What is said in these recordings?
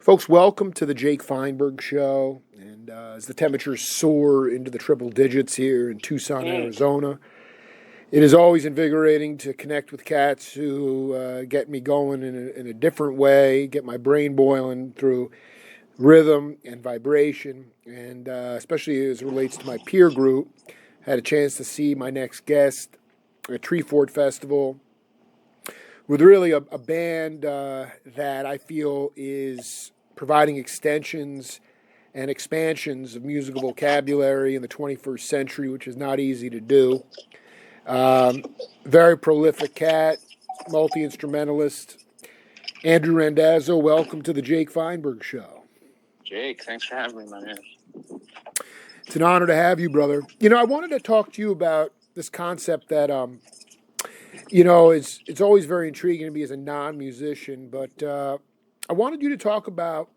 Folks, welcome to the Jake Feinberg Show. And as the temperatures soar into the triple digits here in Tucson, Arizona, it is always invigorating to connect with cats who get me going in a different way, get my brain boiling through rhythm and vibration, and especially as it relates to my peer group. Had a chance to see my next guest at Treefort Festival with really a band that I feel is providing extensions and expansions of musical vocabulary in the 21st century, which is not easy to do. Very prolific cat, multi-instrumentalist. Andrew Randazzo, welcome to the Jake Feinberg Show. Jake, thanks for having me, my man. It's an honor to have you, brother. You know, I wanted to talk to you about this concept that, it's always very intriguing to me as a non-musician, but I wanted you to talk about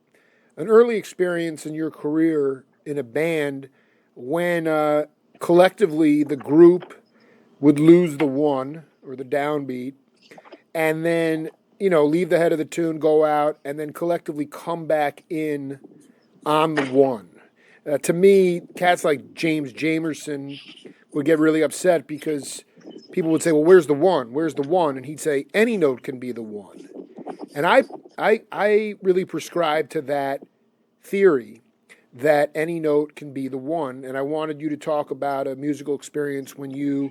an early experience in your career in a band when collectively the group would lose the one or the downbeat and then, leave the head of the tune, go out, and then collectively come back in on the one. To me, cats like James Jamerson would get really upset because people would say, well, where's the one? Where's the one? And he'd say, any note can be the one. And I really prescribe to that theory that any note can be the one. And I wanted you to talk about a musical experience when you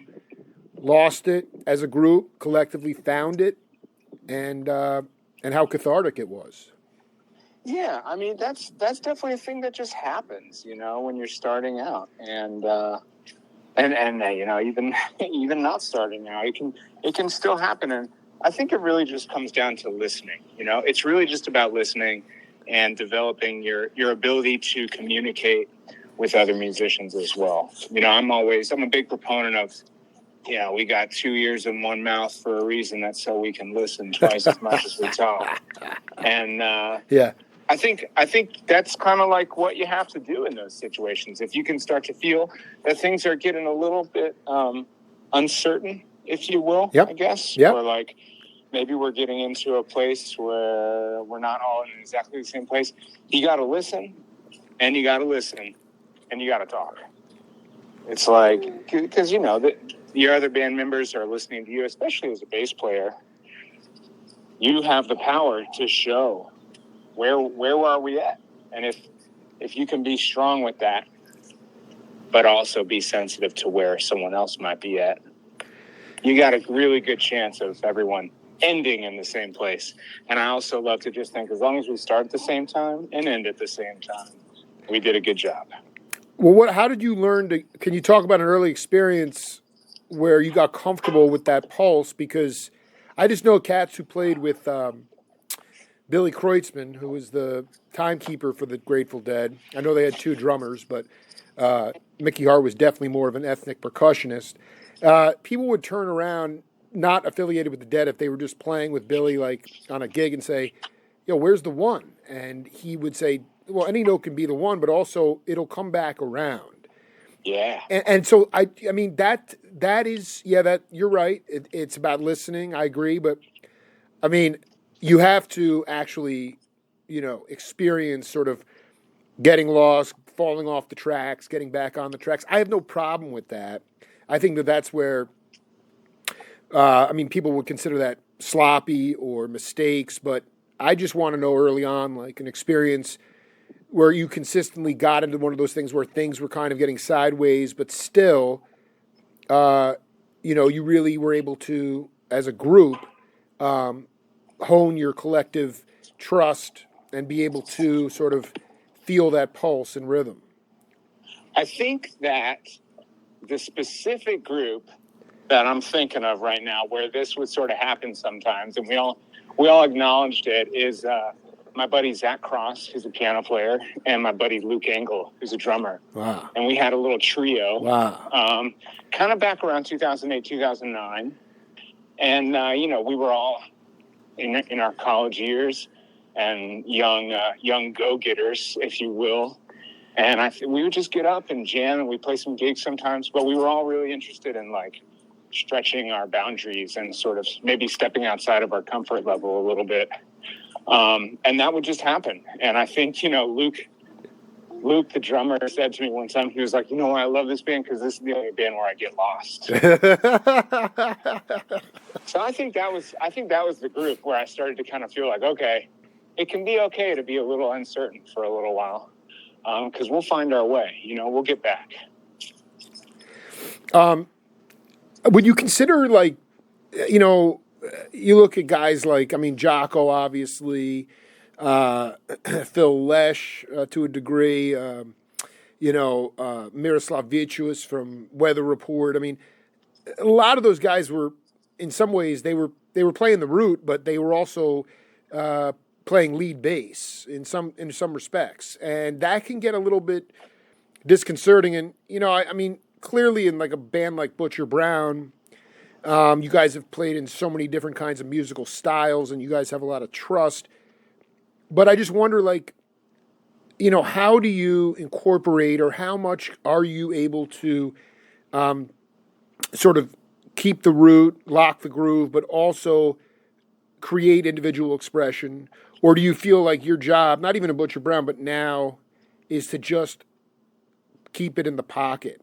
lost it as a group, collectively found it, and how cathartic it was. Yeah, I mean that's definitely a thing that just happens, when you're starting out, and even not starting out, it can still happen, and I think it really just comes down to listening. It's really just about listening and developing your ability to communicate with other musicians as well. I'm a big proponent of, we got 2 ears in one mouth for a reason. That's so we can listen twice as much as we talk. And yeah. I think that's kind of like what you have to do in those situations. If you can start to feel that things are getting a little bit uncertain, if you will, yep. I guess, yep. or like maybe we're getting into a place where we're not all in exactly the same place. You got to listen, and you got to listen, and you got to talk. It's like, because your other band members are listening to you, especially as a bass player. You have the power to show where are we at, and if you can be strong with that, but also be sensitive to where someone else might be at, you got a really good chance of everyone ending in the same place. And I also love to just think, as long as we start at the same time and end at the same time, we did a good job. Well, how did you learn to? Can you talk about an early experience where you got comfortable with that pulse? Because I just know cats who played with Billy Kreutzmann, who was the timekeeper for the Grateful Dead. I know they had two drummers, but Mickey Hart was definitely more of an ethnic percussionist. People would turn around, not affiliated with the Dead, if they were just playing with Billy, like on a gig, and say, where's the one? And he would say, well, any note can be the one, but also it'll come back around. Yeah. And so, I mean, that is, that you're right. It's about listening. I agree. But, I mean, you have to actually, experience sort of getting lost, falling off the tracks, getting back on the tracks. I have no problem with that. I think that's where, people would consider that sloppy or mistakes, but I just want to know early on, like an experience where you consistently got into one of those things where things were kind of getting sideways, but still, you really were able to, as a group, hone your collective trust and be able to sort of feel that pulse and rhythm. I think that the specific group that I'm thinking of right now, where this would sort of happen sometimes, and we all acknowledged it, is my buddy Zach Cross, who's a piano player, and my buddy Luke Engel, who's a drummer. Wow. And we had a little trio. Wow. Kind of back around 2008, 2009. And, we were all in our college years and young go-getters, if you will. And we would just get up and jam, and we'd play some gigs sometimes, but we were all really interested in, like, stretching our boundaries and sort of maybe stepping outside of our comfort level a little bit. And that would just happen. And I think, Luke, the drummer, said to me one time, he was like, I love this band because this is the only band where I get lost. So I think that was the group where I started to kind of feel like, okay, it can be okay to be a little uncertain for a little while, because we'll find our way. We'll get back. Would you consider, like, you look at guys like, Jocko, obviously, Phil Lesh to a degree, Miroslav Vitous from Weather Report. A lot of those guys were, in some ways, they were playing the root, but they were also playing lead bass in some respects, and that can get a little bit disconcerting. And clearly in like a band like Butcher Brown, you guys have played in so many different kinds of musical styles, and you guys have a lot of trust. But I just wonder, like, how do you incorporate, or how much are you able to sort of keep the root, lock the groove, but also create individual expression? Or do you feel like your job, not even a Butcher Brown, but now, is to just keep it in the pocket?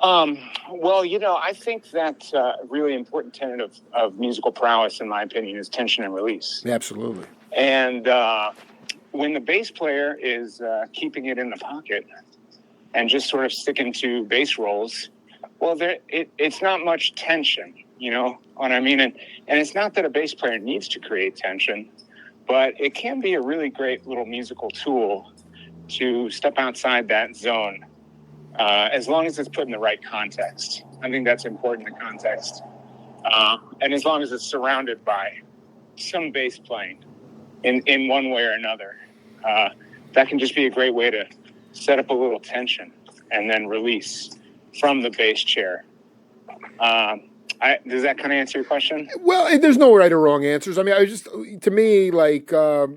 Well, I think that a really important tenet of musical prowess, in my opinion, is tension and release. Absolutely. And when the bass player is keeping it in the pocket and just sort of sticking to bass rolls, well, it's not much tension, you know what I mean? And it's not that a bass player needs to create tension, but it can be a really great little musical tool to step outside that zone, as long as it's put in the right context. I think that's important, the context. And as long as it's surrounded by some bass playing in one way or another, that can just be a great way to set up a little tension and then release from the bass chair. Does that kind of answer your question? Well, there's no right or wrong answers. I was to me, like, part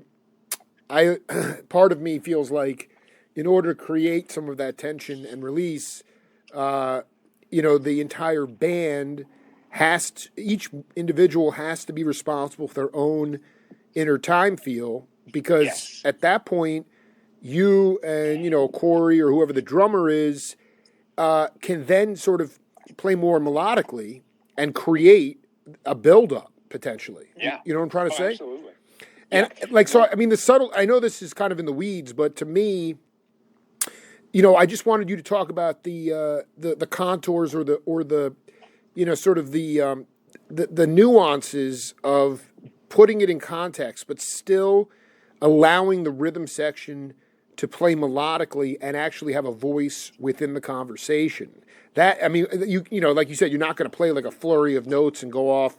of me feels like, in order to create some of that tension and release, the entire band each individual has to be responsible for their own inner time feel, because Yes. At that point, you and, Corey or whoever the drummer is, can then sort of play more melodically and create a build-up, potentially. Yeah. You know what I'm trying to say? Absolutely. And the subtle, I know this is kind of in the weeds, but to me, I just wanted you to talk about the contours or the sort of the nuances of putting it in context, but still allowing the rhythm section to play melodically and actually have a voice within the conversation. That, like you said, you're not going to play like a flurry of notes and go off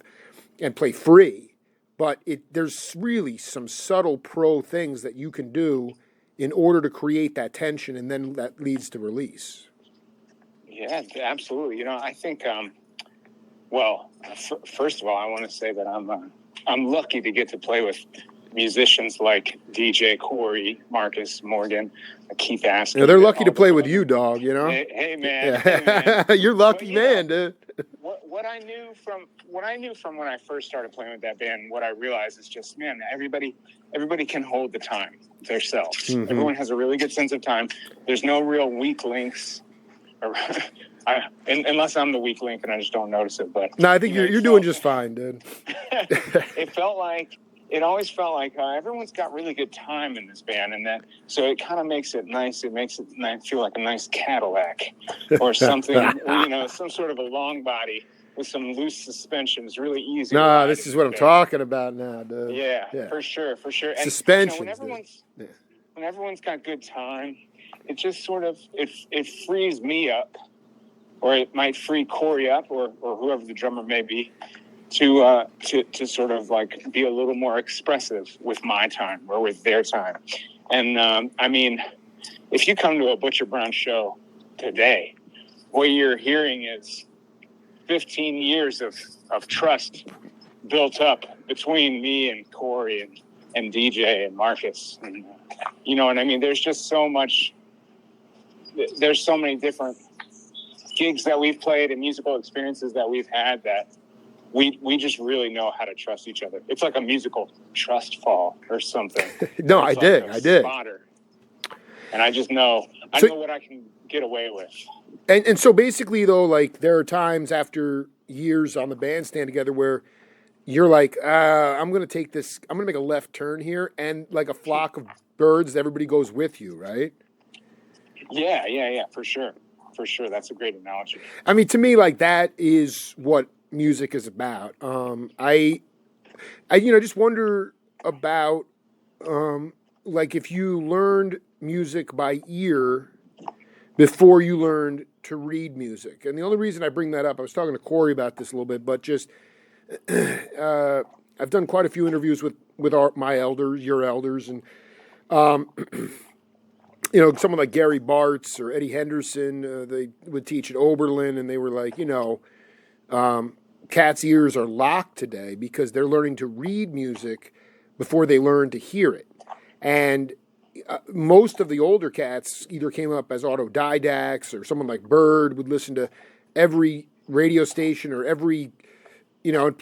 and play free, but there's really some subtle pro things that you can do in order to create that tension, and then that leads to release. Yeah, absolutely. I think, first of all, I want to say that I'm lucky to get to play with musicians like DJ, Corey, Marcus, Morgan, Keith Askin. They're lucky to play with you, dog, Hey, man. Yeah. Hey, man. You're lucky, man, dude. What I knew from when I first started playing with that band, what I realized is just, man, everybody can hold the time themselves. Mm-hmm. Everyone has a really good sense of time. There's no real weak links, unless I'm the weak link and I just don't notice it. But no, I think you're doing just fine, dude. It always felt like everyone's got really good time in this band, and so it kind of makes it nice. It makes it feel like a nice Cadillac or something, some sort of a long body with some loose suspensions, really easy. No, this is what I'm talking about now, dude. Yeah. For sure. And, suspensions. When everyone's got good time, it just sort of it frees me up, or it might free Corey up, or whoever the drummer may be, to sort of like be a little more expressive with my time or with their time. And if you come to a Butcher Brown show today, what you're hearing is 15 years of trust built up between me and Corey and DJ and Marcus. And, you know what I mean? There's just so much. There's so many different gigs that we've played and musical experiences that we've had that we just really know how to trust each other. It's like a musical trust fall or something. No, It's I dig. Spotter. And I just know, I know what I can get away with. And so basically, though, like there are times after years on the bandstand together where you're like, I'm going to take this, I'm going to make a left turn here. And like a flock of birds, everybody goes with you, right? Yeah, for sure. For sure. That's a great analogy. I mean, to me, like that is what music is about. I just wonder about, like if you learned music by ear before you learned to read music. And the only reason I bring that up, I was talking to Corey about this a little bit, but just I've done quite a few interviews with my elders, your elders, and someone like Gary Bartz or Eddie Henderson. They would teach at Oberlin, and they were like, cats' ears are locked today because they're learning to read music before they learn to hear it. And most of the older cats either came up as autodidacts, or someone like Bird would listen to every radio station or every,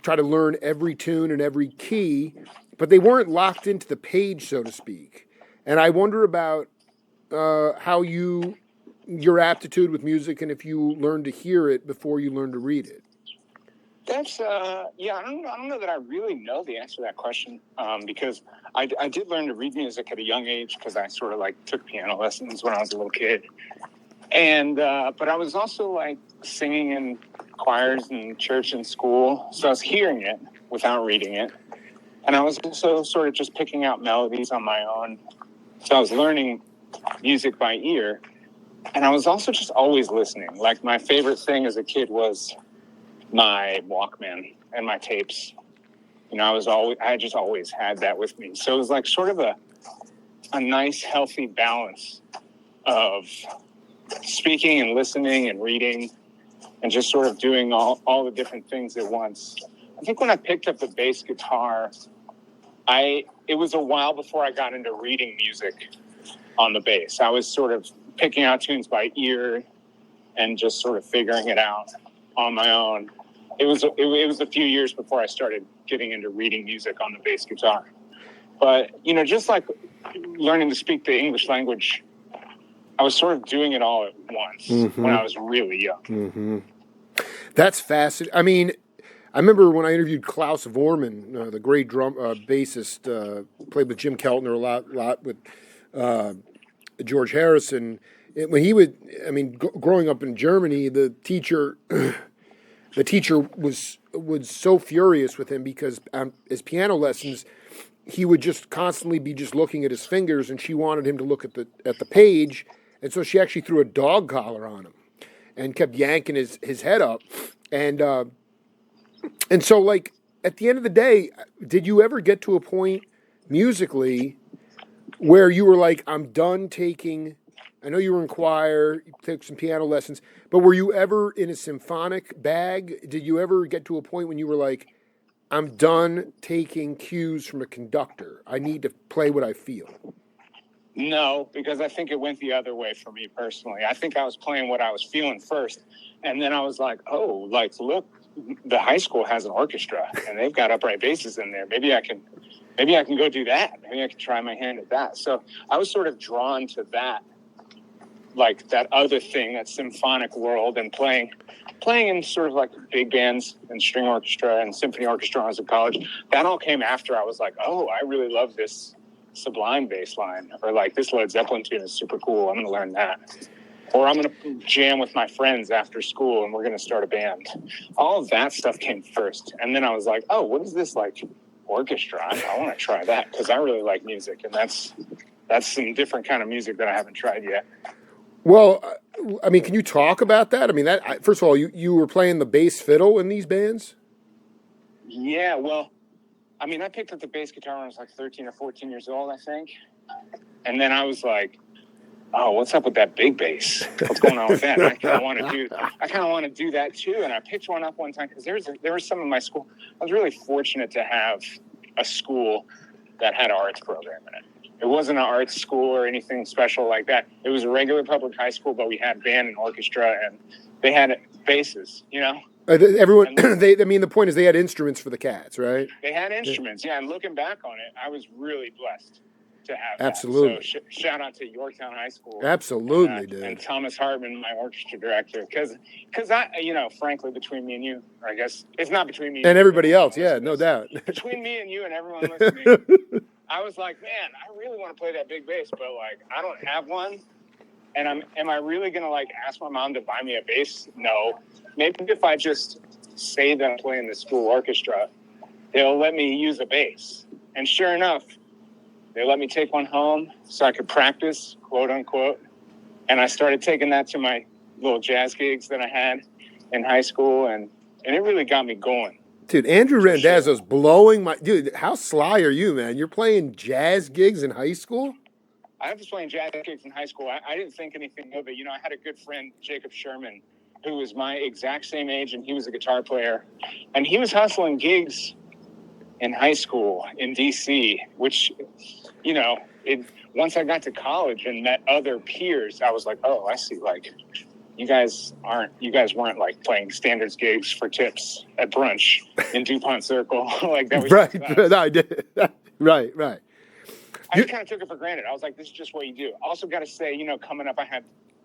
try to learn every tune and every key, but they weren't locked into the page, so to speak. And I wonder about how your aptitude with music, and if you learn to hear it before you learn to read it. That's I don't know that I really know the answer to that question, because I did learn to read music at a young age because I sort of like took piano lessons when I was a little kid, and but I was also like singing in choirs in church and school, so I was hearing it without reading it, and I was also sort of just picking out melodies on my own, so I was learning music by ear, and I was also just always listening. Like my favorite thing as a kid was my Walkman and my tapes. I just always had that with me. So it was like sort of a nice, healthy balance of speaking and listening and reading and just sort of doing all the different things at once. I think when I picked up the bass guitar, it was a while before I got into reading music on the bass. I was sort of picking out tunes by ear and just sort of figuring it out on my own. It was a few years before I started getting into reading music on the bass guitar. But, just like learning to speak the English language, I was sort of doing it all at once when I was really young. Mm-hmm. That's fascinating. I mean, I remember when I interviewed Klaus Vormann, the great bassist, played with Jim Keltner a lot with George Harrison. When he would, growing up in Germany, the teacher was so furious with him because his piano lessons, he would just constantly be just looking at his fingers, and she wanted him to look at the page, and so she actually threw a dog collar on him and kept yanking his head up, and so like at the end of the day, did you ever get to a point musically where you were like, I'm done taking? I know you were in choir, you took some piano lessons, but were you ever in a symphonic bag? Did you ever get to a point when you were like, I'm done taking cues from a conductor. I need to play what I feel? No, because I think it went the other way for me personally. I think I was playing what I was feeling first, and then I was like, oh, like, look, the high school has an orchestra, and they've got upright basses in there. Maybe I can go do that. Maybe I can try my hand at that. So I was sort of drawn to that, like that other thing, that symphonic world, and playing in sort of like big bands and string orchestra and symphony orchestra when I was in college. That all came after I was like, oh, I really love this Sublime bass line, or like this Led Zeppelin tune is super cool. I'm going to learn that. Or I'm going to jam with my friends after school and we're going to start a band. All of that stuff came first. And then I was like, oh, what is this like orchestra? I want to try that because I really like music. And that's some different kind of music that I haven't tried yet. Well, I mean, can you talk about that? I mean, first of all, you were playing the bass fiddle in these bands? Yeah, well, I mean, I picked up the bass guitar when I was like 13 or 14 years old, I think. And then I was like, oh, what's up with that big bass? What's going on with that? And I kind of want to do that too. And I picked one up one time because there was some in my school. I was really fortunate to have a school that had an arts program in it. It wasn't an arts school or anything special like that. It was a regular public high school, but we had band and orchestra, and they had basses, you know? Everyone, And I mean, the point is they had instruments for the Cats, right? they had instruments, yeah. And looking back on it, I was really blessed to have that. So Absolutely. shout out to Yorktown High School, Absolutely, dude. and Thomas Hartman, my orchestra director, because I, frankly, between me and you, or I guess it's not between me And you, everybody else, everyone yeah, no listening. doubt. Between me and you and everyone listening, I was like, man, I really want to play that big bass, but like I don't have one. And am I really gonna like ask my mom to buy me a bass? No. Maybe if I just say that I'm playing the school orchestra, they'll let me use a bass. And sure enough, they let me take one home so I could practice, quote unquote. And I started taking that to my little jazz gigs that I had in high school, and it really got me going. Dude, Andrew Randazzo's blowing my... Dude, how sly are you, man? You're playing jazz gigs in high school? I was playing jazz gigs in high school. I didn't think anything of it. I had a good friend, Jacob Sherman, who was my exact same age, and he was a guitar player. And he was hustling gigs in high school in D.C., which, once I got to college and met other peers, I was like, oh, I see, like, you guys weren't like playing standards gigs for tips at brunch in DuPont Circle. Like that was right. Nice. No, I did. Right. I just kind of took it for granted. I was like, this is just what you do. Also got to say, coming up, I had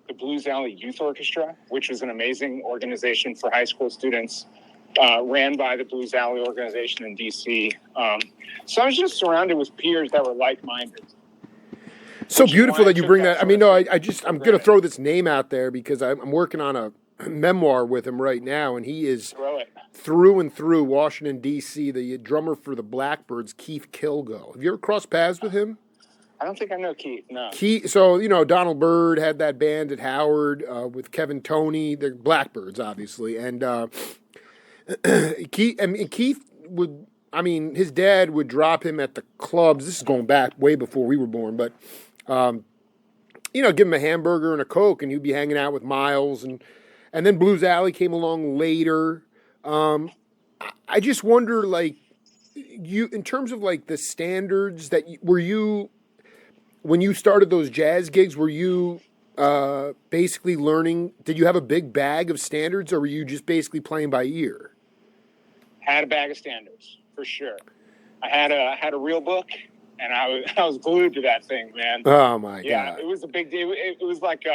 the Blues Alley Youth Orchestra, which was an amazing organization for high school students, ran by the Blues Alley organization in D.C. So I was just surrounded with peers that were like-minded. So beautiful that you bring that. I mean, no, I'm going to throw this name out there because I'm working on a memoir with him right now, and he is through and through Washington, D.C., the drummer for the Blackbirds, Keith Kilgo. Have you ever crossed paths with him? I don't think I know Keith, no. So, Donald Byrd had that band at Howard with Kevin Toney. They're Blackbirds, obviously. And Keith would, his dad would drop him at the clubs. This is going back way before we were born, but... give him a hamburger and a Coke, and he'd be hanging out with Miles, and then Blues Alley came along later. I just wonder, like, you in terms of like the standards that were you when you started those jazz gigs, were you basically learning? Did you have a big bag of standards, or were you just basically playing by ear? Had a bag of standards for sure. I had a real book. And I was glued to that thing, man. Oh my god! Yeah, it was a big deal. It was like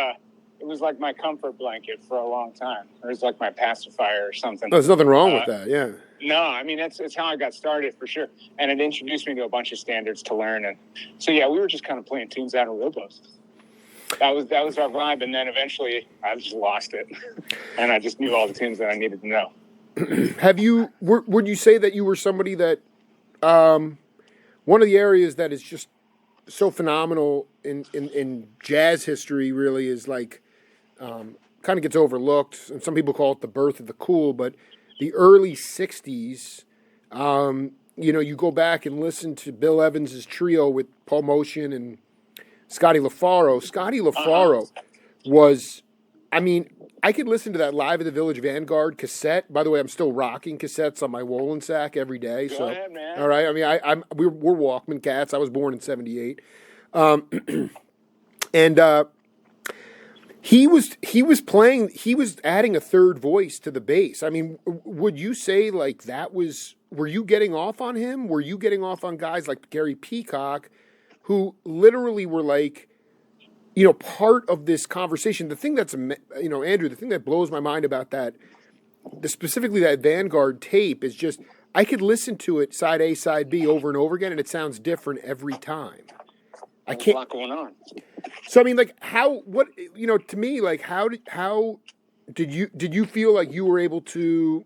my comfort blanket for a long time. It was like my pacifier or something. There's nothing wrong with that. Yeah. No, it's how I got started for sure, and it introduced me to a bunch of standards to learn. And so yeah, we were just kind of playing tunes out of real books. That was our vibe, and then eventually I just lost it, and I just knew all the tunes that I needed to know. Would you say that you were somebody that? One of the areas that is just so phenomenal in jazz history really is like kind of gets overlooked, and some people call it the birth of the cool, but the early 60s, you go back and listen to Bill Evans's trio with Paul Motian and Scotty LaFaro. Scotty LaFaro was, I could listen to that Live at the Village Vanguard cassette. By the way, I'm still rocking cassettes on my Wollensack every day. Go ahead, man. All right. We're Walkman cats. I was born in '78, and he was playing. He was adding a third voice to the bass. Would you say like that was? Were you getting off on him? Were you getting off on guys like Gary Peacock, who literally were like, part of this conversation? The thing that's, Andrew, the thing that blows my mind about that, specifically that Vanguard tape, is just I could listen to it side A, side B over and over again, and it sounds different every time. I can't. There's a lot going on. So to me, like how did you feel like you were able to?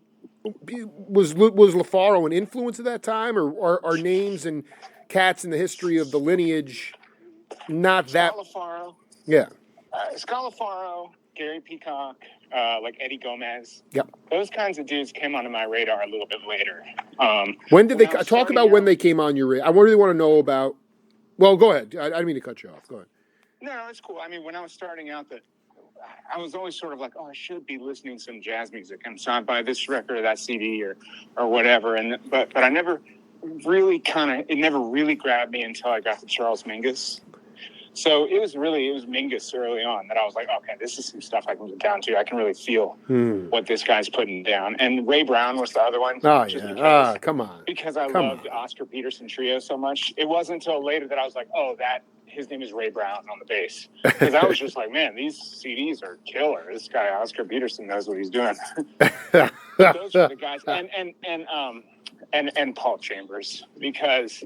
Was LaFaro an influence at that time, or are names and cats in the history of the lineage not that? LaFaro. Yeah. Scott LaFaro, Gary Peacock, like Eddie Gomez. Yep. Those kinds of dudes came onto my radar a little bit later. When did they talk about when they came on your radar? I really want to know about. Well, go ahead. I didn't mean to cut you off. Go ahead. No, it's cool. When I was starting out, I was always sort of like, oh, I should be listening to some jazz music, and so I buy this record or that CD or whatever. But I never really it never really grabbed me until I got to Charles Mingus. So it was Mingus early on that I was like, okay, this is some stuff I can get down to. I can really feel what this guy's putting down. And Ray Brown was the other one. Oh, yeah. Come on. Because I loved Oscar Peterson Trio so much. It wasn't until later that I was like, oh, his name is Ray Brown on the bass. Because I was just like, man, these CDs are killer. This guy, Oscar Peterson, knows what he's doing. Those were the guys. And Paul Chambers. Because,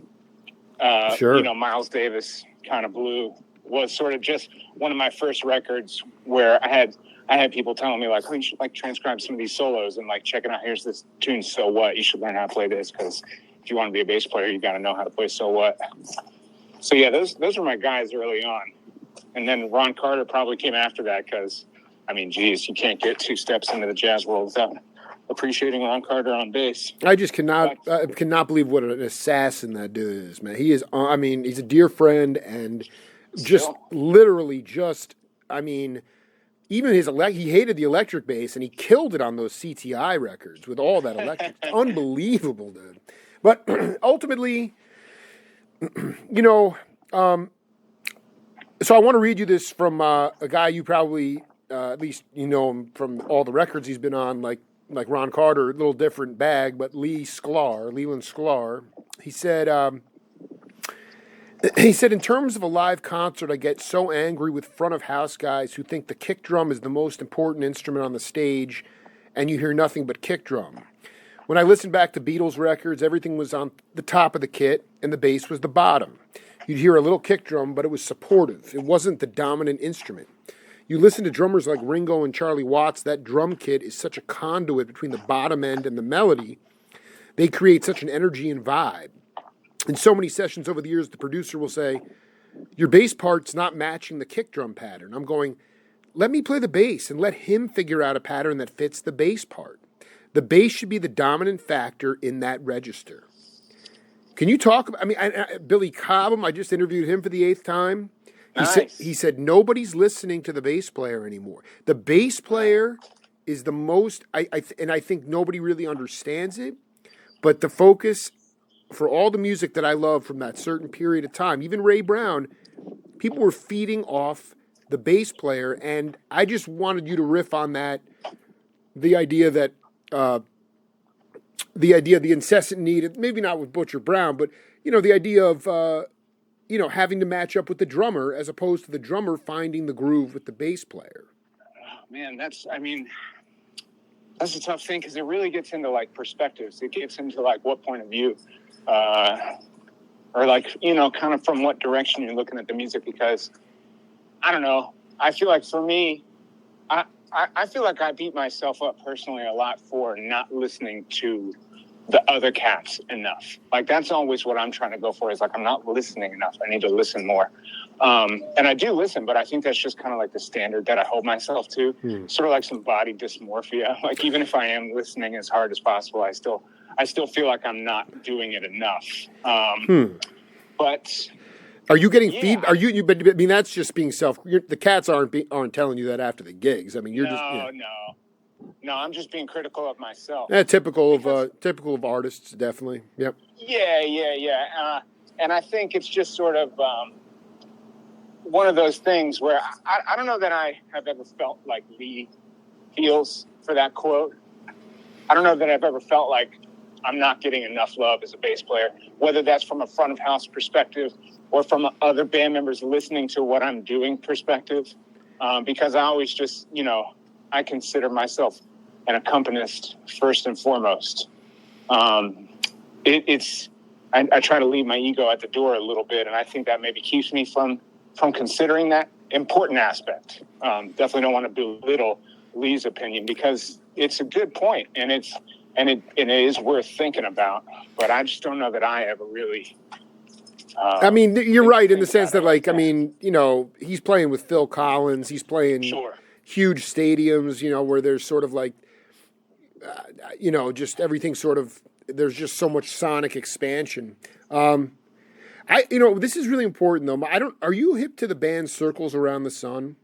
Miles Davis kind of Blue was sort of just one of my first records where I had people telling me like, oh, you should like transcribe some of these solos and like check it out. Here's this tune, So What? You should learn how to play this because if you want to be a bass player, you got to know how to play So What. So yeah, those were my guys early on, and then Ron Carter probably came after that because, I mean, geez, you can't get two steps into the jazz world without appreciating Ron Carter on bass. I just cannot believe what an assassin that dude is, man. He is. I mean, he's a dear friend and just literally just. I mean, even he hated the electric bass and he killed it on those CTI records with all that electric. Unbelievable, dude. But ultimately, so I want to read you this from a guy you probably at least you know him from all the records he's been on, like Ron Carter, a little different bag, but Leland Sklar. He said, in terms of a live concert, I get so angry with front of house guys who think the kick drum is the most important instrument on the stage and you hear nothing but kick drum. When I listened back to Beatles records, everything was on the top of the kit and the bass was the bottom. You'd hear a little kick drum, but it was supportive. It wasn't the dominant instrument. You listen to drummers like Ringo and Charlie Watts, that drum kit is such a conduit between the bottom end and the melody. They create such an energy and vibe. In so many sessions over the years, the producer will say, your bass part's not matching the kick drum pattern. I'm going, let me play the bass and let him figure out a pattern that fits the bass part. The bass should be the dominant factor in that register. Can you talk about, Billy Cobham, I just interviewed him for the 8th time. He said nobody's listening to the bass player anymore. The bass player is the most, and I think nobody really understands it, but the focus for all the music that I love from that certain period of time, even Ray Brown, people were feeding off the bass player, and I just wanted you to riff on that, the idea that, the incessant need, maybe not with Butcher Brown, but, the idea of, having to match up with the drummer as opposed to the drummer finding the groove with the bass player. Oh, man, that's a tough thing because it really gets into like perspectives. It gets into like what point of view, or like, kind of from what direction you're looking at the music, because I don't know. I feel like for me, I feel like I beat myself up personally a lot for not listening to the other cats enough. Like that's always what I'm trying to go for, is like I'm not listening enough. I need to listen more. And I do listen, but I think that's just kind of like the standard that I hold myself to. Sort of like some body dysmorphia. Like even if I am listening as hard as possible, I still feel like I'm not doing it enough. But are you getting feedback? Are you? But I mean, that's just being the cats aren't telling you that after the gigs. I mean, you're No, I'm just being critical of myself. Yeah, typical of artists, definitely. Yep. Yeah. And I think it's just sort of one of those things where I don't know that I have ever felt like Lee feels for that quote. I don't know that I've ever felt like I'm not getting enough love as a bass player, whether that's from a front of house perspective or from other band members listening to what I'm doing perspective. Because I always just, I consider myself an accompanist first and foremost. I try to leave my ego at the door a little bit, and I think that maybe keeps me from considering that important aspect. Definitely don't want to belittle Lee's opinion because it's a good point, and it is worth thinking about. But I just don't know that I ever really. You're right in the sense that, like, he's playing with Phil Collins. He's playing huge stadiums, where there's sort of like, just everything sort of, there's just so much sonic expansion. This is really important though. Are you hip to the band Circles Around the Sun?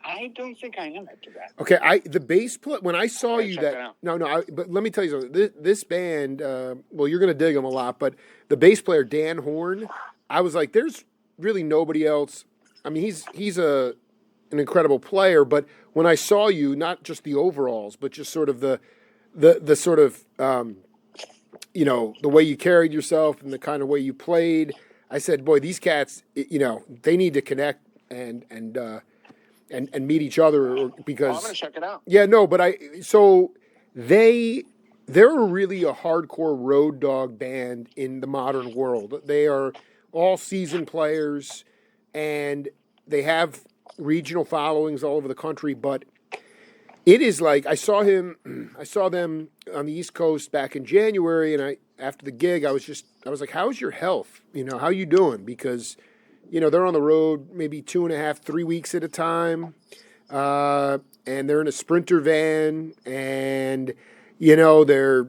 I don't think I am hip to that. Okay, the bass player, when I saw you but let me tell you something. This band, you're going to dig them a lot, but the bass player, Dan Horn, I was like, there's really nobody else I mean, he's an incredible player. But when I saw you, not just the overalls, but just sort of the sort of the way you carried yourself and the kind of way you played, I said, boy, these cats, they need to connect and meet each other because I'm gonna check it out. yeah, no, but they're really a hardcore road dog band in the modern world. They are all seasoned players, and they have regional followings all over the country. But it is like I saw them on the East Coast back in January, and after the gig, I was like, how's your health? How you doing? Because they're on the road maybe 2.5, 3 weeks at a time, and they're in a Sprinter van, and they're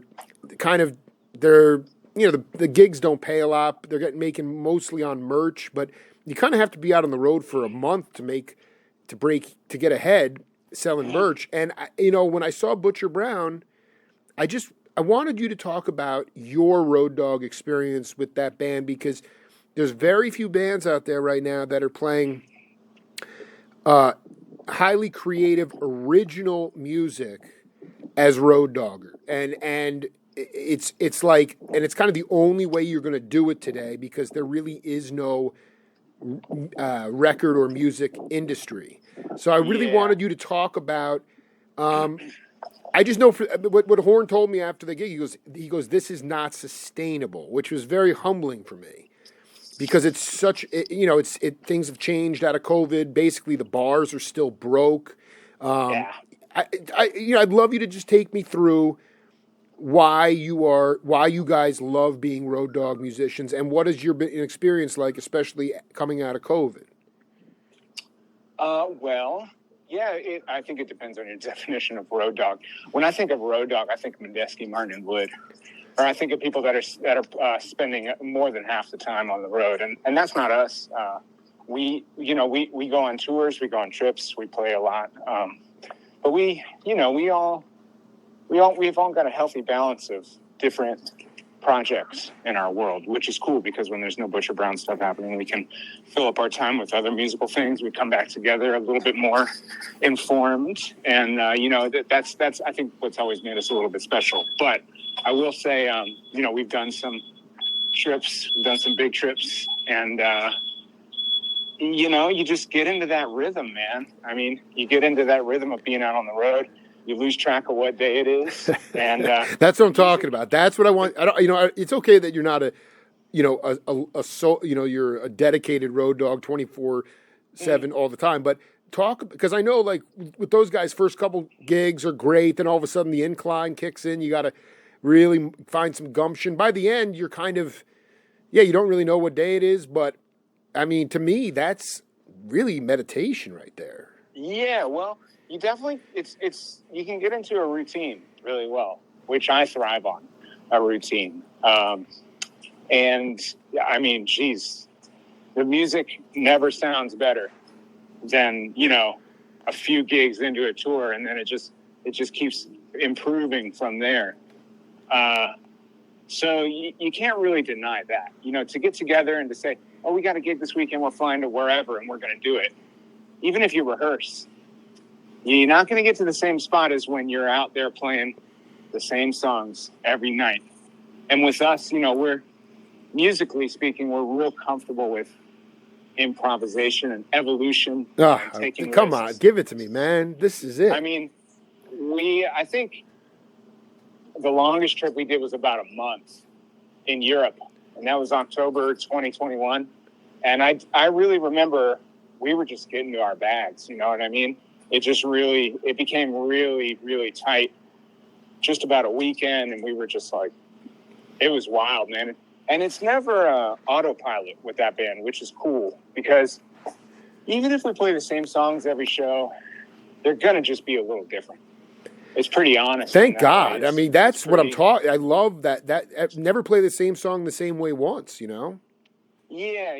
the gigs don't pay a lot. They're making mostly on merch, but you kind of have to be out on the road for a month to get ahead selling merch. And when I saw Butcher Brown, I wanted you to talk about your road dog experience with that band, because there's very few bands out there right now that are playing highly creative, original music as Road Dogger, and it's like, and it's kind of the only way you're going to do it today, because there really is no record or music industry. So I really wanted you to talk about. I just know what Horn told me after the gig. He goes, this is not sustainable, which was very humbling for me. Because it's things have changed out of COVID. Basically, the bars are still broke. I'd love you to just take me through why you guys love being road dog musicians, and what is your experience like, especially coming out of COVID. I think it depends on your definition of road dog. When I think of road dog, I think Medeski, Martin, and Wood. Or I think of people that are spending more than half the time on the road, and that's not us. We go on tours, we go on trips, we play a lot, but we've all got a healthy balance of different projects in our world, which is cool, because when there's no Butcher Brown stuff happening, we can fill up our time with other musical things. We come back together a little bit more informed, and that's I think what's always made us a little bit special. But I will say, we've done some trips, we've done some big trips, and you just get into that rhythm, man. I mean, you get into that rhythm of being out on the road. You lose track of what day it is, and that's what I'm talking about. That's what I want. I don't, it's okay that you're not you're a dedicated road dog 24/7 all the time, but because I know, like, with those guys, first couple gigs are great, then all of a sudden the incline kicks in. You got to really find some gumption. By the end, you're kind of, you don't really know what day it is, but I mean, to me, that's really meditation right there. Yeah, well, you definitely, you can get into a routine really well, which I thrive on, a routine. And I mean, geez, the music never sounds better than, a few gigs into a tour, and then it just keeps improving from there. So you can't really deny that, to get together and to say, oh, we got a gig this weekend, we're flying to wherever and we're going to do it. Even if you rehearse, you're not going to get to the same spot as when you're out there playing the same songs every night. And with us, we're, musically speaking, we're real comfortable with improvisation and evolution. And taking come risks. On, give it to me, man. This is it. I mean, I think the longest trip we did was about a month in Europe, and that was October 2021. And I really remember we were just getting to our bags, you know what I mean? It became really, really tight just about a weekend, and we were just like, it was wild, man. And it's never autopilot with that band, which is cool, because even if we play the same songs every show, they're going to just be a little different. It's pretty honest. Thank God. I mean, that's what I'm talking. I love that. Never play the same song the same way once, Yeah,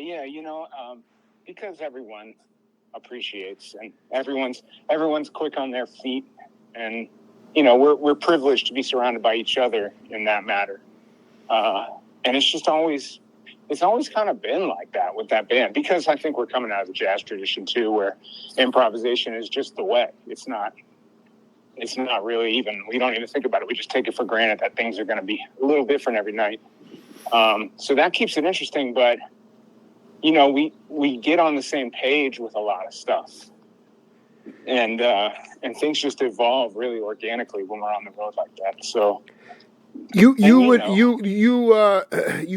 because everyone appreciates, and everyone's quick on their feet, and we're privileged to be surrounded by each other in that matter. And it's just always it's always kind of been like that with that band, because I think we're coming out of the jazz tradition too, where improvisation is just the way. It's not really even, we don't even think about it. We just take it for granted that things are going to be a little different every night. So that keeps it interesting, but you know, we get on the same page with a lot of stuff, and things just evolve really organically when we're on the road like that. So you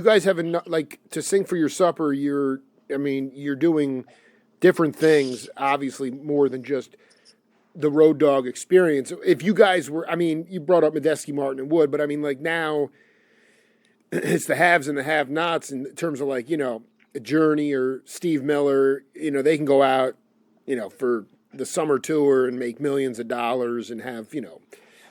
guys have like to sing for your supper. You're doing different things, obviously more than just the road dog experience. If you guys were, you brought up Medeski, Martin, and Wood, but I mean, like now it's the haves and the have-nots in terms of like, you know, Journey or Steve Miller, you know, they can go out, you know, for the summer tour and make millions of dollars and have,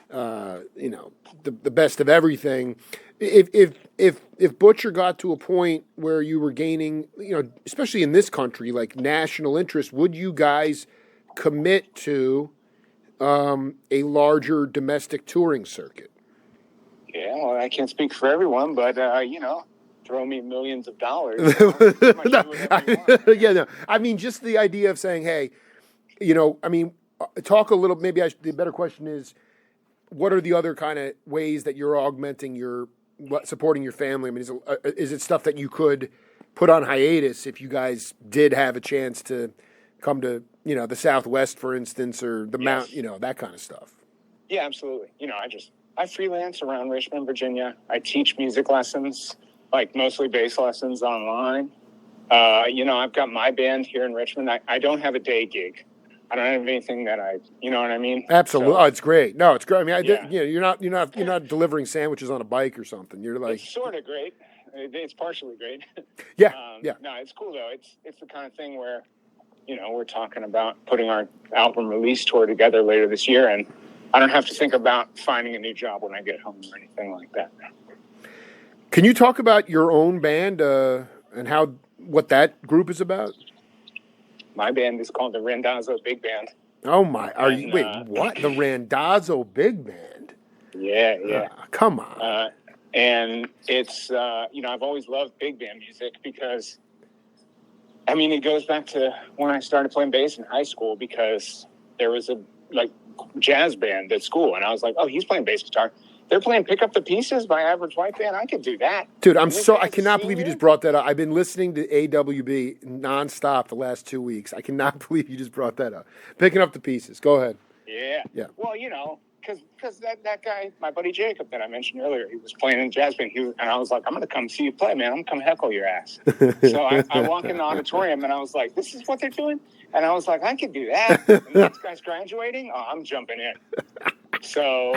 the best of everything. If Butcher got to a point where you were gaining, you know, especially in this country, like national interest, would you guys commit to a larger domestic touring circuit? Yeah, well, I can't speak for everyone, but throw me millions of dollars. I mean, just the idea of saying, hey, talk a little. Maybe the better question is, what are the other kind of ways that you're augmenting supporting your family? I mean, is it stuff that you could put on hiatus if you guys did have a chance to come to, you know, the Southwest, for instance, or the Mount, you know, that kind of stuff? Yeah, absolutely. You know, I freelance around Richmond, Virginia. I teach music lessons, like mostly bass lessons online. I've got my band here in Richmond. I don't have a day gig. I don't have anything that you know what I mean? Absolutely. So, it's great. No, it's great. I mean, you're not delivering sandwiches on a bike or something. You're like, it's sort of great. It's partially great. Yeah. No, it's cool though. It's the kind of thing where, you know, we're talking about putting our album release tour together later this year, and I don't have to think about finding a new job when I get home or anything like that. Can you talk about your own band and what that group is about? My band is called the Randazzo Big Band. Oh my! What? The Randazzo Big Band? Yeah. Come on. And it's I've always loved big band music because, I mean, it goes back to when I started playing bass in high school, because there was a jazz band at school, and I was like, oh, he's playing bass guitar. They're playing Pick Up the Pieces by Average White Band. I could do that. Dude, I cannot believe you just brought that up. I've been listening to AWB nonstop the last 2 weeks. I cannot believe you just brought that up. Picking Up the Pieces. Go ahead. Yeah. Well, you know, because that guy, my buddy Jacob that I mentioned earlier, he was playing in a jazz band. And I was like, I'm going to come see you play, man. I'm going to come heckle your ass. So I walk in the auditorium, and I was like, this is what they're doing? And I was like, I could do that. And the next guy's graduating? Oh, I'm jumping in. So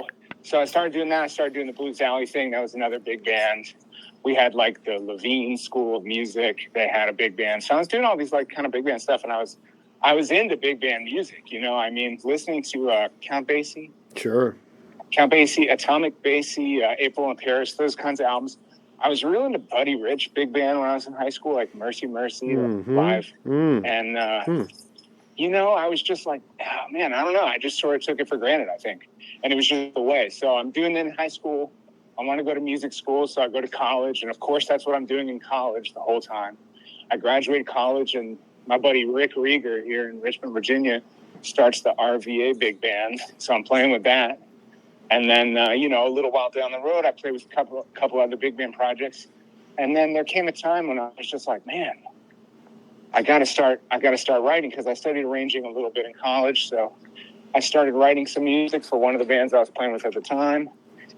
I started doing that. I started doing the Blues Alley thing. That was another big band. We had like the Levine School of Music. They had a big band. So I was doing all these like kind of big band stuff, and I was into big band music, you know. I mean, listening to Count Basie. Sure. Count Basie, Atomic Basie, April in Paris, those kinds of albums. I was really into Buddy Rich big band when I was in high school, like Mercy Mercy or Live. And, I was just like, oh, man, I don't know. I just sort of took it for granted, I think. And it was just the way. So I'm doing it in high school. I want to go to music school, so I go to college. And, of course, that's what I'm doing in college the whole time. I graduated college, and my buddy Rick Rieger here in Richmond, Virginia, starts the RVA big band. So I'm playing with that. And then, a little while down the road, I played with a couple other big band projects. And then there came a time when I was just like, man, I got to start writing, because I studied arranging a little bit in college. So I started writing some music for one of the bands I was playing with at the time.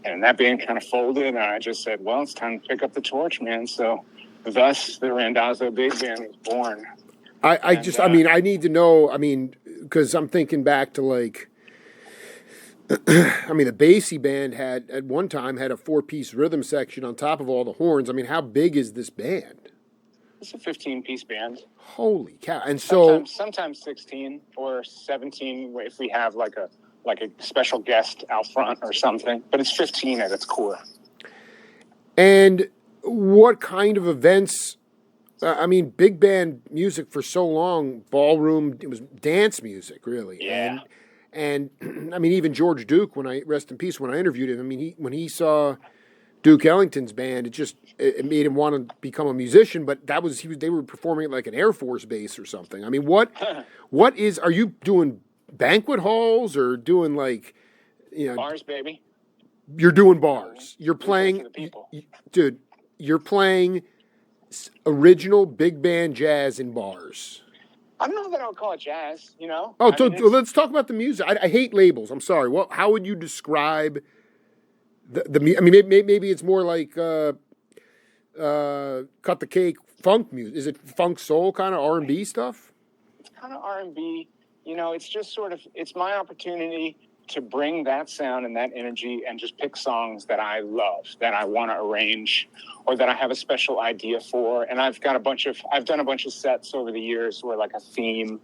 And that band kind of folded, and I just said, well, it's time to pick up the torch, man. So thus the Randazzo Big Band was born. I need to know, because I'm thinking back to like, the Basie band at one time had a 4-piece rhythm section on top of all the horns. I mean, how big is this band? It's a 15-piece band. Holy cow. And so sometimes 16 or 17 if we have like a special guest out front or something, but it's 15 at its core. And what kind of events? Big band music for so long, ballroom, it was dance music, really. Yeah. And even George Duke, rest in peace, when I interviewed him, when he saw Duke Ellington's band. It made him want to become a musician, but they were performing at like an Air Force base or something. I mean, are you doing banquet halls or doing like, Bars, baby. You're doing bars. You're playing, The people. dude. You're playing original big band jazz in bars. I don't know that I would call it jazz. Oh, let's talk about the music. I hate labels. I'm sorry. How would you describe the? I mean, maybe it's more like cut the cake funk music. Is it funk soul kind of R&B stuff? It's kind of R&B. It's just sort of, it's my opportunity to bring that sound and that energy and just pick songs that I love, that I want to arrange, or that I have a special idea for. And I've done a bunch of sets over the years where like a theme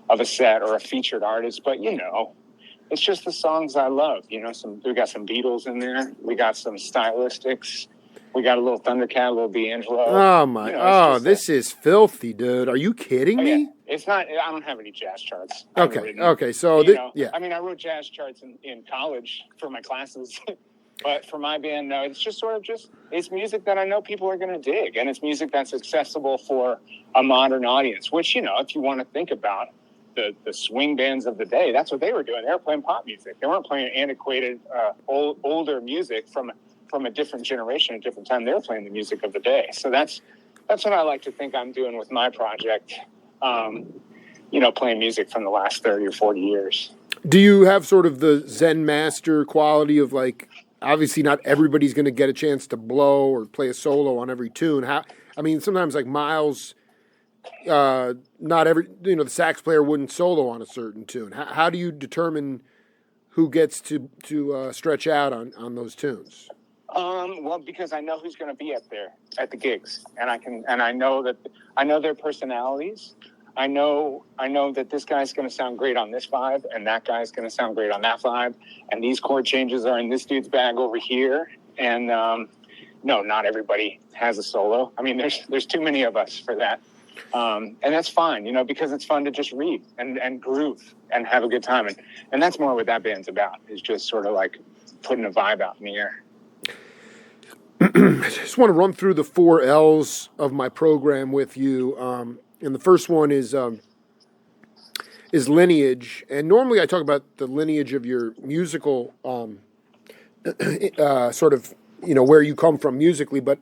of a set or a featured artist, but it's just the songs I love. We got some Beatles in there. We got some Stylistics. We got a little Thundercat, a little D'Angelo. Oh my! This is filthy, dude. Are you kidding me? Yeah. It's not. I don't have any jazz charts. Okay. So yeah. I mean, I wrote jazz charts in college for my classes, but for my band, no. It's just sort of it's music that I know people are going to dig, and it's music that's accessible for a modern audience. Which if you want to think about the swing bands of the day, that's what they were doing. They were playing pop music. They weren't playing antiquated, older music from a different generation, a different time. They were playing the music of the day. So that's what I like to think I'm doing with my project. Playing music from the last 30 or 40 years. Do you have sort of the Zen master quality of like, obviously not everybody's going to get a chance to blow or play a solo on every tune. Sometimes like Miles, not every, the sax player wouldn't solo on a certain tune. How do you determine who gets to stretch out on those tunes? Well, because I know who's going to be up there at the gigs, and I know their personalities. I know that this guy's going to sound great on this vibe, and that guy's going to sound great on that vibe, and these chord changes are in this dude's bag over here. And no, not everybody has a solo. I mean, there's too many of us for that, and that's fine, because it's fun to just read and groove and have a good time, and that's more what that band's about. Is just sort of like putting a vibe out in the air. I just want to run through the 4 L's of my program with you. And the first one is lineage. And normally I talk about the lineage of your musical sort of, where you come from musically. But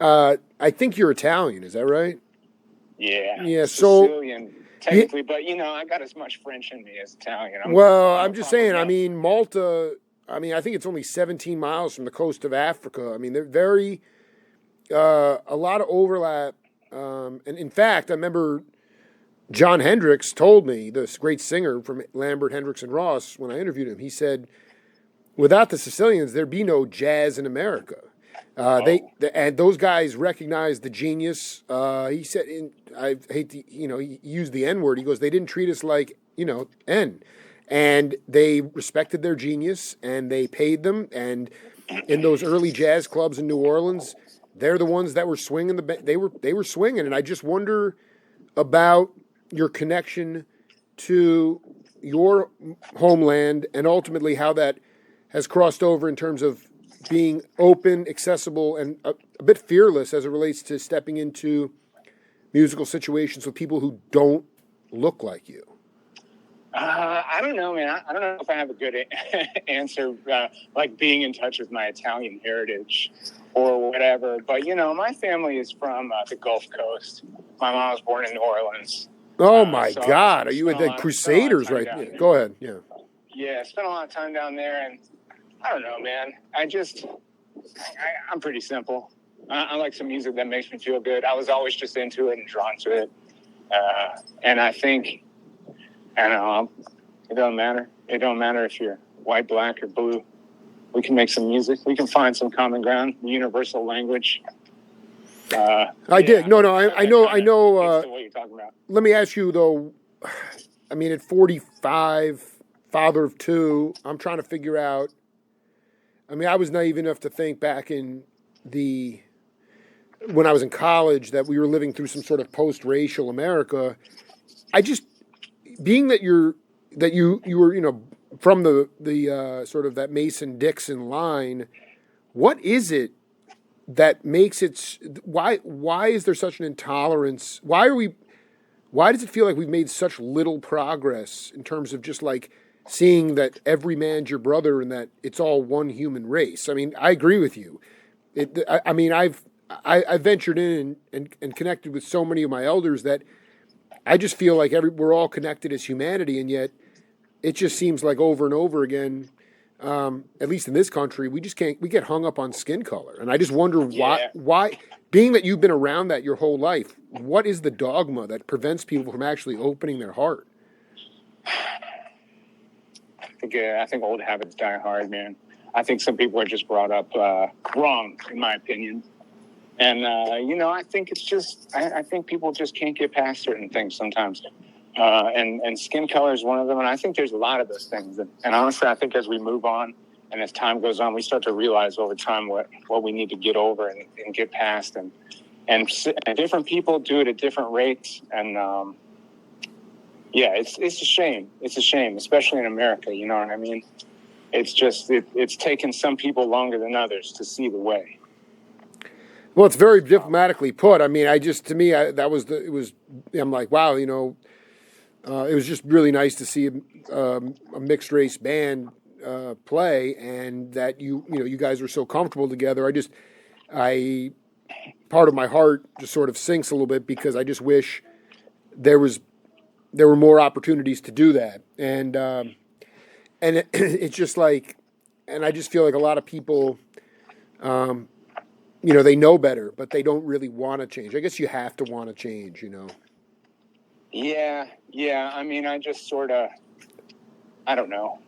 I think you're Italian. Is that right? Yeah. So Sicilian, technically. But, I got as much French in me as Italian. I'm just saying, I mean, Malta... I think it's only 17 miles from the coast of Africa. I mean, they're very, a lot of overlap. And in fact, I remember John Hendricks told me, this great singer from Lambert, Hendricks, and Ross, when I interviewed him, he said, without the Sicilians, there'd be no jazz in America. And those guys recognized the genius. He said, I hate to, he used the N word. He goes, they didn't treat us like, N. And they respected their genius, and they paid them. And in those early jazz clubs in New Orleans, they're the ones that were swinging they were swinging. And I just wonder about your connection to your homeland, and ultimately how that has crossed over in terms of being open, accessible, and a bit fearless as it relates to stepping into musical situations with people who don't look like you. I don't know, man. I don't know if I have a good answer, like being in touch with my Italian heritage or whatever. But, my family is from the Gulf Coast. My mom was born in New Orleans. Oh, my God. Are you with the Crusaders right now? Go ahead. Yeah. Yeah, I spent a lot of time down there. And I don't know, man. I'm pretty simple. I like some music that makes me feel good. I was always just into it and drawn to it. And I think... And it don't matter. It don't matter if you're white, black, or blue. We can make some music. We can find some common ground, universal language. I dig. No, I know. What you're talking about. Let me ask you though. I mean, at 45, father of 2, I'm trying to figure out. I mean, I was naive enough to think back when I was in college that we were living through some sort of post-racial America. Being that you were from the sort of that Mason-Dixon line, what is it that makes it why is there such an intolerance? Why does it feel like we've made such little progress in terms of just like seeing that every man's your brother and that it's all one human race? I mean, I agree with you. I mean, I ventured in and connected with so many of my elders that I just feel like we're all connected as humanity, and yet it just seems like over and over again, at least in this country, we get hung up on skin color. And I just wonder why, being that you've been around that your whole life, what is the dogma that prevents people from actually opening their heart? I think old habits die hard, man. I think some people are just brought up wrong, in my opinion. And, I think it's just, I think people just can't get past certain things sometimes. And skin color is one of them. And I think there's a lot of those things. And honestly, I think as we move on and as time goes on, we start to realize over time what we need to get over and get past. And different people do it at different rates. And, it's a shame. It's a shame, especially in America. You know what I mean? It's just, it's taken some people longer than others to see the way. Well, it's very diplomatically put. I mean, I'm like, wow, it was just really nice to see a mixed race band play, and that you guys were so comfortable together. Part of my heart just sort of sinks a little bit because I just wish there were more opportunities to do that, and it's just like, and I just feel like a lot of people. They know better, but they don't really want to change. I guess you have to want to change, Yeah. I mean, I just sort of, I don't know.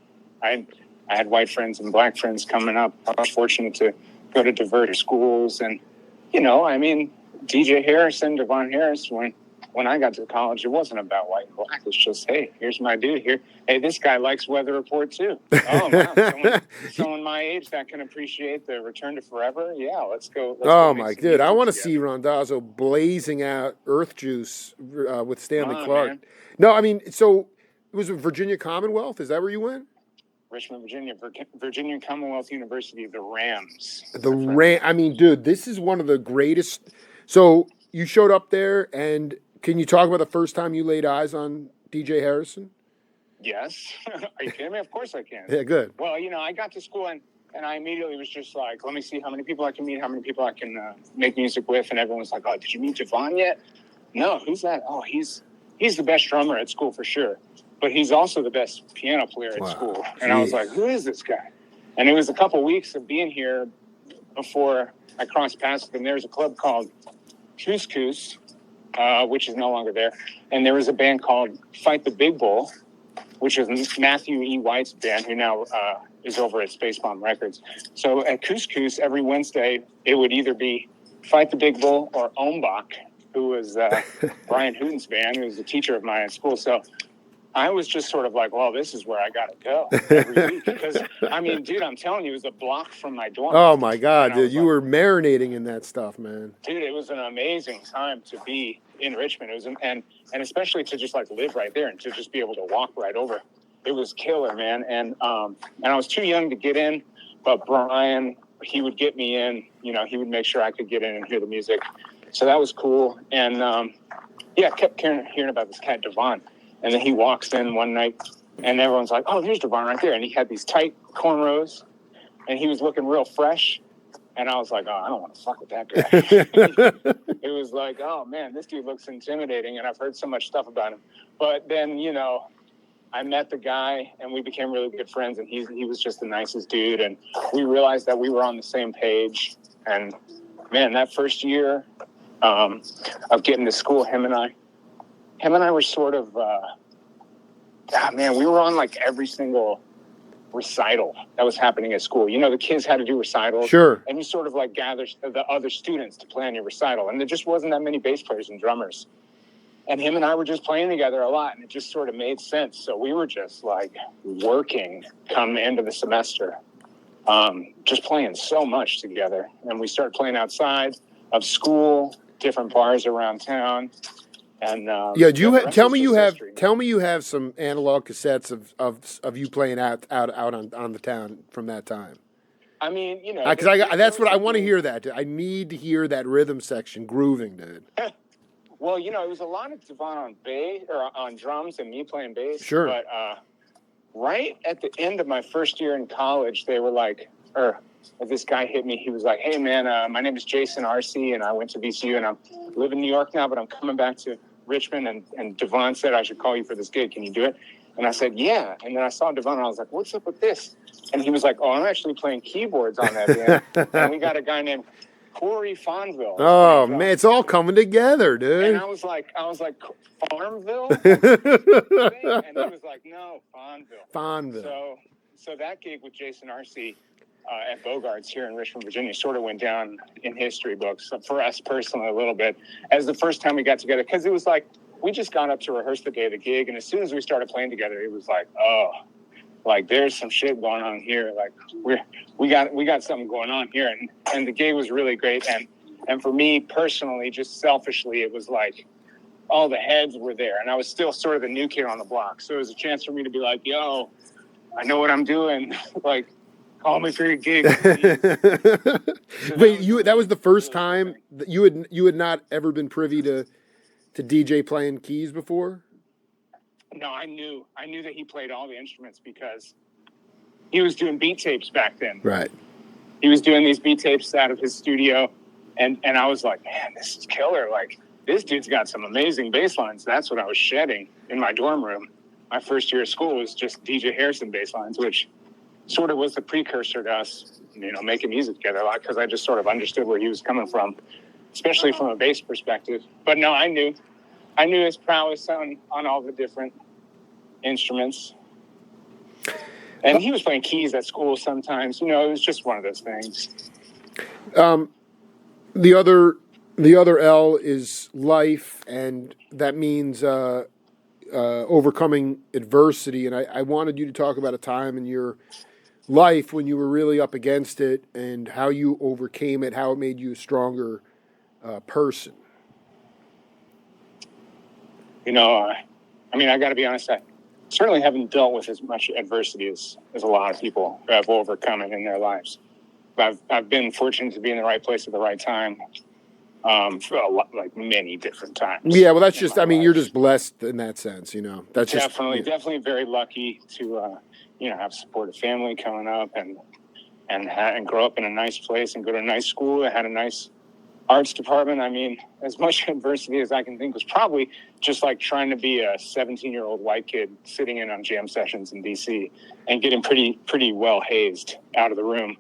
I had white friends and black friends coming up. I was fortunate to go to diverse schools. And, I mean, DJ Harrison, Devon Harris, when I got to college, it wasn't about white and black. It's just, hey, here's my dude here. Hey, this guy likes Weather Report too. Oh, wow. Someone my age that can appreciate the Return to Forever. Yeah, let's go. My dude, I want to see Randazzo blazing out Earth Juice with Stanley Clark. Man. No, I mean, so it was Virginia Commonwealth. Is that where you went? Richmond, Virginia Commonwealth University, the Rams. I mean, dude, this is one of the greatest. So you showed up there, and can you talk about the first time you laid eyes on DJ Harrison? Yes. Are you kidding me? Of course I can. Yeah, good. Well, I got to school and I immediately was just like, let me see how many people I can meet, how many people I can make music with. And everyone was like, oh, did you meet Devon yet? No, who's that? Oh, he's the best drummer at school for sure. But he's also the best piano player at school. And I was like, who is this guy? And it was a couple weeks of being here before I crossed paths with him. There was a club called Couscous, which is no longer there. And there was a band called Fight the Big Bull, which is Matthew E. White's band, who now is over at Space Bomb Records. So at Couscous, every Wednesday, it would either be Fight the Big Bull or Ombach, who was Brian Hooten's band, who was the teacher of mine at school. So I was just sort of like, well, this is where I got to go every week. Because, I mean, dude, I'm telling you, it was a block from my dorm. Oh, my God, dude. You were marinating in that stuff, man. Dude, it was an amazing time to be in Richmond. It was, and especially to just, like, live right there and to just be able to walk right over. It was killer, man. And I was too young to get in, but Brian, he would get me in. He would make sure I could get in and hear the music. So that was cool. And, I kept hearing about this cat, Devon. And then he walks in one night, and everyone's like, oh, there's Devon right there. And he had these tight cornrows, and he was looking real fresh. And I was like, oh, I don't want to fuck with that guy. It was like, oh, man, this dude looks intimidating, and I've heard so much stuff about him. But then, I met the guy, and we became really good friends, and he was just the nicest dude. And we realized that we were on the same page. And, man, that first year of getting to school, him and I were sort of, we were on like every single recital that was happening at school. The kids had to do recitals. Sure. And you sort of like gather the other students to play on your recital. And there just wasn't that many bass players and drummers. And him and I were just playing together a lot, and it just sort of made sense. So we were just like working come the end of the semester, just playing so much together. And we started playing outside of school, different bars around town. And tell me you have some analog cassettes of you playing out on the town from that time. I mean, you know, Because that's what I want to hear. That I need to hear that rhythm section grooving, dude. Well, you know, it was a lot of Devon on bass or on drums and me playing bass. Sure. But right at the end of my first year in college, they were like, this guy hit me. He was like, "Hey, man, my name is Jason R.C. and I went to VCU, and I live in New York now, but I'm coming back to Richmond, and Devon said I should call you for this gig. Can you do it?" And I said, "Yeah." And then I saw Devon, and I was like, "What's up with this?" And he was like, "Oh, I'm actually playing keyboards on that band, and we got a guy named Corey Fonville." Oh man, it's all coming together, dude. And I was like, Farmville? And he was like, "No, Fonville." Fonville. So that gig with Jason R.C. At Bogart's here in Richmond, Virginia, sort of went down in history books for us personally a little bit as the first time we got together, because it was like we just got up to rehearse the day of the gig, and as soon as we started playing together, it was like, oh, like there's some shit going on here, like we got something going on here, and the gig was really great, and for me personally, just selfishly, it was like all the heads were there, and I was still sort of the new kid on the block, so it was a chance for me to be like, yo, I know what I'm doing, like. Call me for your gig. Wait, that was the first time that you had not ever been privy to DJ playing keys before? No, I knew that he played all the instruments because he was doing beat tapes back then. Right. He was doing these beat tapes out of his studio, and I was like, man, this is killer. Like, this dude's got some amazing bass lines. That's what I was shedding in my dorm room. My first year of school was just DJ Harrison bass lines, which sort of was the precursor to us, you know, making music together a lot, because I just sort of understood where he was coming from, especially from a bass perspective. But no, I knew his prowess on all the different instruments. And he was playing keys at school sometimes. You know, it was just one of those things. The other L is life, and that means overcoming adversity. And I wanted you to talk about a time in your life when you were really up against it and how you overcame it, how it made you a stronger person. You know, I mean, I got to be honest, I certainly haven't dealt with as much adversity as a lot of people who have overcome it in their lives. But I've been fortunate to be in the right place at the right time for a lot, like many different times. Yeah, well, that's just, I mean, you're just blessed in that sense, you know. That's definitely very lucky to, you know, have a supportive family coming up and grow up in a nice place and go to a nice school that had a nice arts department. I mean, as much adversity as I can think was probably just like trying to be a 17-year-old white kid sitting in on jam sessions in D.C. and getting pretty well hazed out of the room.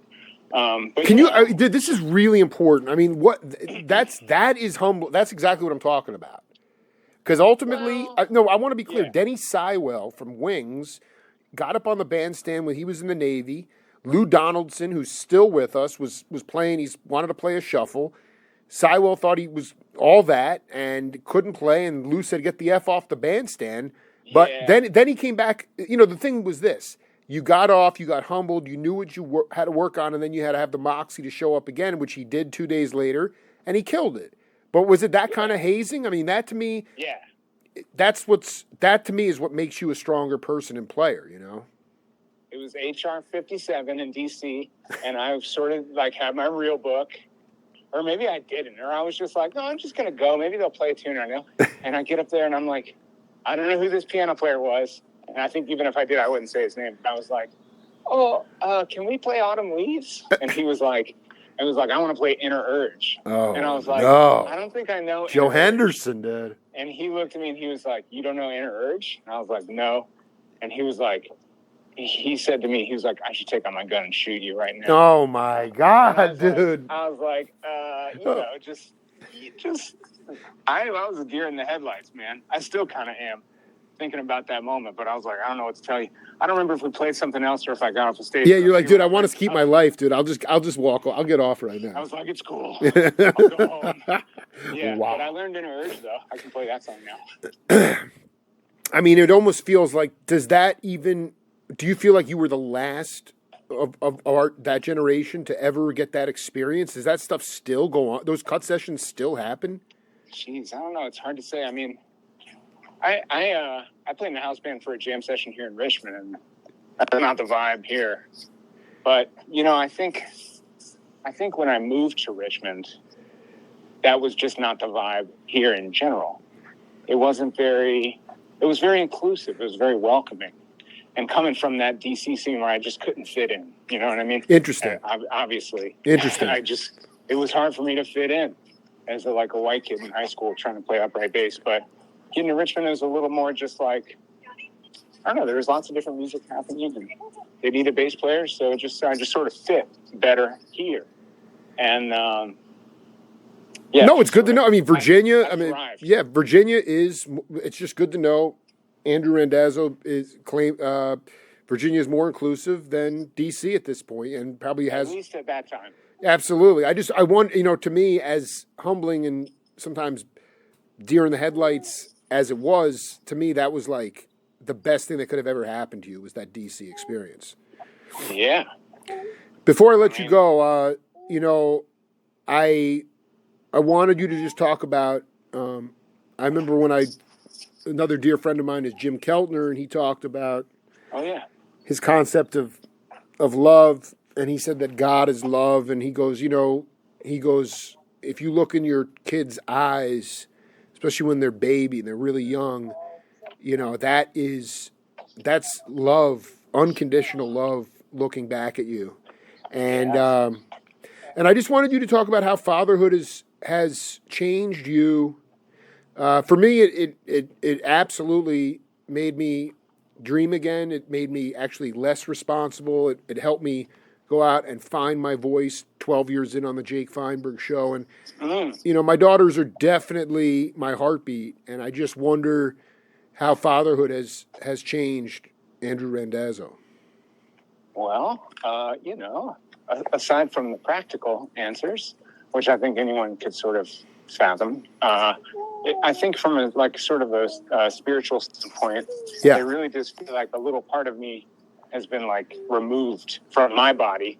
But can you? This is really important. I mean, that is humble. That's exactly what I'm talking about. Because ultimately, I want to be clear. Yeah. Denny Sywell from Wings got up on the bandstand when he was in the Navy. Lou Donaldson, who's still with us, was playing. He wanted to play a shuffle. Sywell thought he was all that and couldn't play. And Lou said, "Get the F off the bandstand." But then he came back. You know, the thing was this. You got off, you got humbled, you knew what you had to work on, and then you had to have the moxie to show up again, which he did 2 days later, and he killed it. But was it that kind of hazing? I mean, that to me, that to me is what makes you a stronger person and player, you know? It was HR 57 in D.C., and I sort of like had my real book, or maybe I didn't, or I was just like, no, I'm just going to go. Maybe they'll play a tune right now. And I get up there, and I'm like, I don't know who this piano player was. And I think even if I did, I wouldn't say his name. I was like, oh, can we play Autumn Leaves? And he was like, I want to play Inner Urge. Oh, and I was like, no. I don't think I know Joe Inner Henderson Urge. did. And he looked at me and he was like, you don't know Inner Urge? And I was like, no. And he was like, he said to me, he was like, I should take out my gun and shoot you right now. Oh, my God, dude. I was like, you know, I was a deer in the headlights, man. I still kind of am. Thinking about that moment, but I was like, I don't know what to tell you. I don't remember if we played something else or if I got off the stage. Yeah, you're like, dude, I want to keep my life, dude. I'll just walk. I'll get off right now. I was like, it's cool. I'll go home. Yeah, wow. But I learned Inner Urge, though. I can play that song now. I mean, it almost feels like, do you feel like you were the last of that generation to ever get that experience? Does that stuff still go on? Those cut sessions still happen? Jeez, I don't know. It's hard to say. I mean, I played in a house band for a jam session here in Richmond, and that's not the vibe here. But, I think when I moved to Richmond, that was just not the vibe here in general. It was very inclusive. It was very welcoming. And coming from that DC scene where I just couldn't fit in, you know what I mean? Interesting. Obviously. Interesting. It was hard for me to fit in as a white kid in high school trying to play upright bass. But getting to Richmond is a little more just like, I don't know, there was lots of different music happening and they needed bass players. So I just sort of fit better here. And, no, it's good to know. I mean, Virginia, Virginia it's just good to know. Andrew Randazzo Virginia is more inclusive than DC at this point, and probably has. At least at that time. Absolutely. I want, to me, as humbling and sometimes deer in the headlights as it was, to me, that was like the best thing that could have ever happened to you was that DC experience. Yeah. Before I let you go, I wanted you to just talk about, I remember when another dear friend of mine is Jim Keltner, and he talked about his concept of love, and he said that God is love, and he goes, if you look in your kid's eyes, especially when they're baby and they're really young, that's love, unconditional love looking back at you. And and I just wanted you to talk about how fatherhood has changed you. For me, it absolutely made me dream again. It made me actually less responsible. It helped me go out and find my voice 12 years in on the Jake Feinberg show. And, my daughters are definitely my heartbeat. And I just wonder how fatherhood has changed Andrew Randazzo. Well, aside from the practical answers, which I think anyone could sort of fathom, I think from a spiritual standpoint, it really does feel like a little part of me has been removed from my body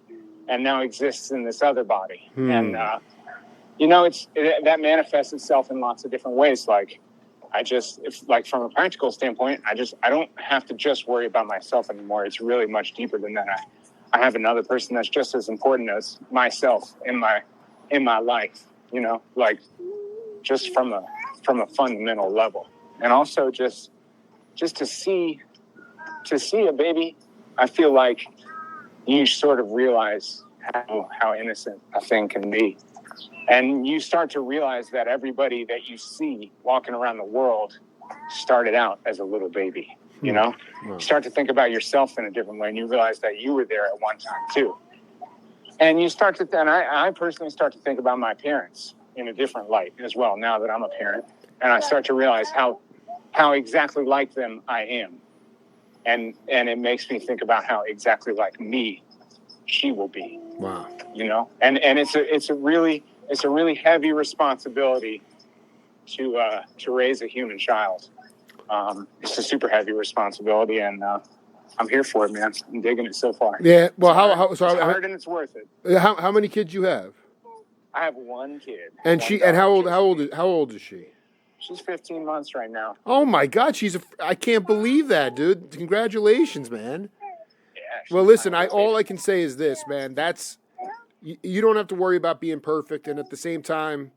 and now exists in this other body. And, that manifests itself in lots of different ways. From a practical standpoint, I don't have to just worry about myself anymore. It's really much deeper than that. I have another person that's just as important as myself in my life, just from a fundamental level. And also just to see a baby, I feel like you sort of realize how innocent a thing can be. And you start to realize that everybody that you see walking around the world started out as a little baby, You start to think about yourself in a different way, and you realize that you were there at one time too. And you start to, and I personally start to think about my parents in a different light as well, now that I'm a parent. And I start to realize how exactly like them I am. And it makes me think about how exactly like me she will be. Wow. And it's a really heavy responsibility to raise a human child. It's a super heavy responsibility, and I'm here for it, man. I'm digging it so far. Yeah. Well, it's hard and it's worth it. How many kids you have? I have one kid. And how old is she? She's 15 months right now. Oh my God, I can't believe that, dude. Congratulations, man. Yeah. Well, listen, all I can say is this, man. You don't have to worry about being perfect, and at the same time,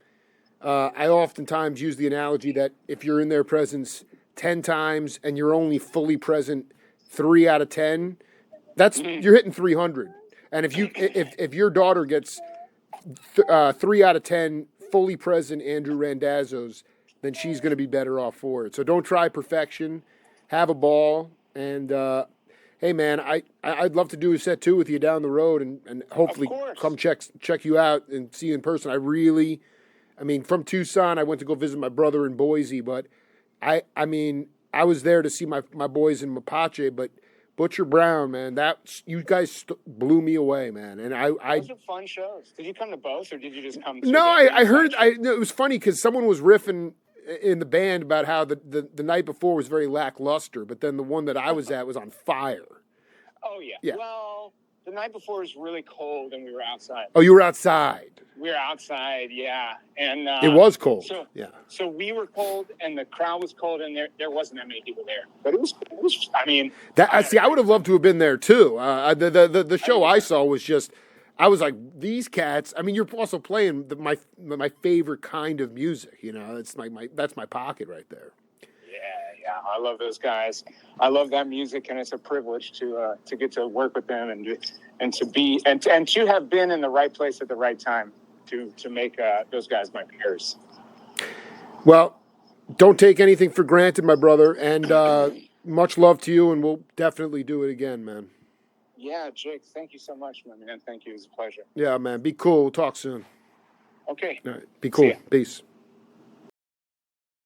I oftentimes use the analogy that if you're in their presence 10 times and you're only fully present 3 out of 10, you're hitting 300. And if your daughter gets 3 out of 10 fully present Andrew Randazzos, then she's going to be better off for it. So don't try perfection. Have a ball. And, hey, man, I'd love to do a set 2 with you down the road and hopefully come check you out and see you in person. From Tucson, I went to go visit my brother in Boise, but I was there to see my boys in Mapache, but Butcher Brown, man, you guys blew me away, man. And those are fun shows. Did you come to both, or did you just come to No, I heard. It was funny because someone was riffing in the band about how the night before was very lackluster, but then the one that I was at was on fire. Oh, yeah. Yeah. Well, the night before was really cold, and we were outside. Oh, you were outside. We were outside, yeah, and It was cold. So we were cold, and the crowd was cold, and there wasn't that many people there. But it was. I mean, I would have loved to have been there too. The show I saw was just. I was like, these cats. I mean, you're also playing my favorite kind of music. You know, it's that's my pocket right there. Yeah, I love those guys. I love that music, and it's a privilege to get to work with them and to have been in the right place at the right time to make those guys my peers. Well, don't take anything for granted, my brother, and much love to you, and we'll definitely do it again, man. Yeah, Jake, thank you so much, my man. Thank you. It was a pleasure. Yeah, man. Be cool. We'll talk soon. Okay. All right. Be cool. Peace.